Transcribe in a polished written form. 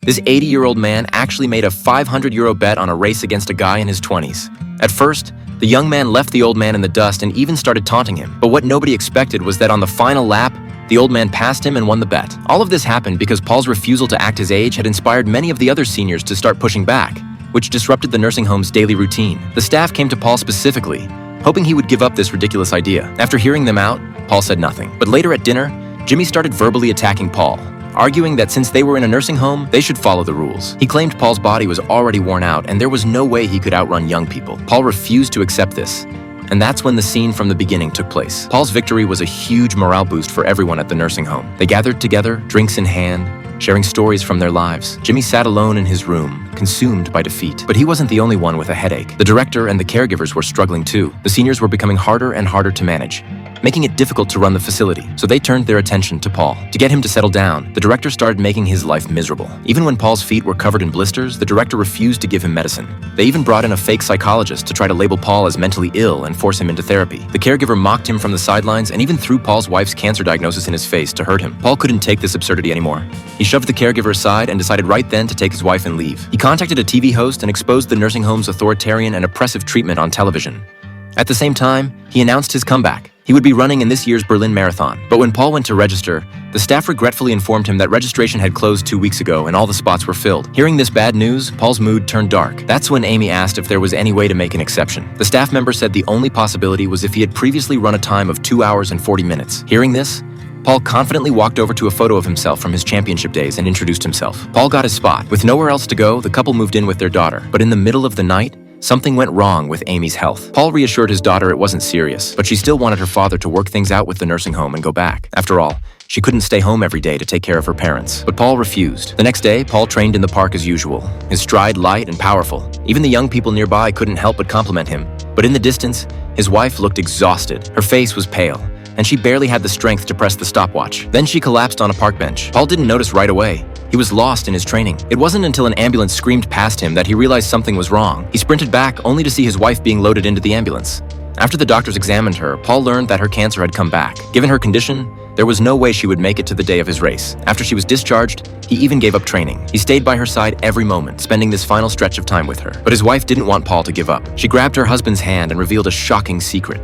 This 80-year-old man actually made a €500 bet on a race against a guy in his 20s. At first, the young man left the old man in the dust and even started taunting him. But what nobody expected was that on the final lap, the old man passed him and won the bet. All of this happened because Paul's refusal to act his age had inspired many of the other seniors to start pushing back, which disrupted the nursing home's daily routine. The staff came to Paul specifically, hoping he would give up this ridiculous idea. After hearing them out, Paul said nothing. But later at dinner, Jimmy started verbally attacking Paul, arguing that since they were in a nursing home, they should follow the rules. He claimed Paul's body was already worn out and there was no way he could outrun young people. Paul refused to accept this, and that's when the scene from the beginning took place. Paul's victory was a huge morale boost for everyone at the nursing home. They gathered together, drinks in hand, sharing stories from their lives. Jimmy sat alone in his room, consumed by defeat. But he wasn't the only one with a headache. The director and the caregivers were struggling too. The seniors were becoming harder and harder to manage, making it difficult to run the facility. So they turned their attention to Paul. To get him to settle down, the director started making his life miserable. Even when Paul's feet were covered in blisters, the director refused to give him medicine. They even brought in a fake psychologist to try to label Paul as mentally ill and force him into therapy. The caregiver mocked him from the sidelines and even threw Paul's wife's cancer diagnosis in his face to hurt him. Paul couldn't take this absurdity anymore. He shoved the caregiver aside and decided right then to take his wife and leave. He contacted a TV host and exposed the nursing home's authoritarian and oppressive treatment on television. At the same time, he announced his comeback. He would be running in this year's Berlin Marathon. But when Paul went to register, the staff regretfully informed him that registration had closed 2 weeks ago and all the spots were filled. Hearing this bad news, Paul's mood turned dark. That's when Amy asked if there was any way to make an exception. The staff member said the only possibility was if he had previously run a time of 2 hours and 40 minutes. Hearing this, Paul confidently walked over to a photo of himself from his championship days and introduced himself. Paul got his spot. With nowhere else to go, the couple moved in with their daughter. But in the middle of the night, something went wrong with Amy's health. Paul reassured his daughter it wasn't serious, but she still wanted her father to work things out with the nursing home and go back. After all, she couldn't stay home every day to take care of her parents. But Paul refused. The next day, Paul trained in the park as usual, his stride light and powerful. Even the young people nearby couldn't help but compliment him. But in the distance, his wife looked exhausted. Her face was pale, and she barely had the strength to press the stopwatch. Then she collapsed on a park bench. Paul didn't notice right away. He was lost in his training. It wasn't until an ambulance screamed past him that he realized something was wrong. He sprinted back only to see his wife being loaded into the ambulance. After the doctors examined her, Paul learned that her cancer had come back. Given her condition, there was no way she would make it to the day of his race. After she was discharged, he even gave up training. He stayed by her side every moment, spending this final stretch of time with her. But his wife didn't want Paul to give up. She grabbed her husband's hand and revealed a shocking secret.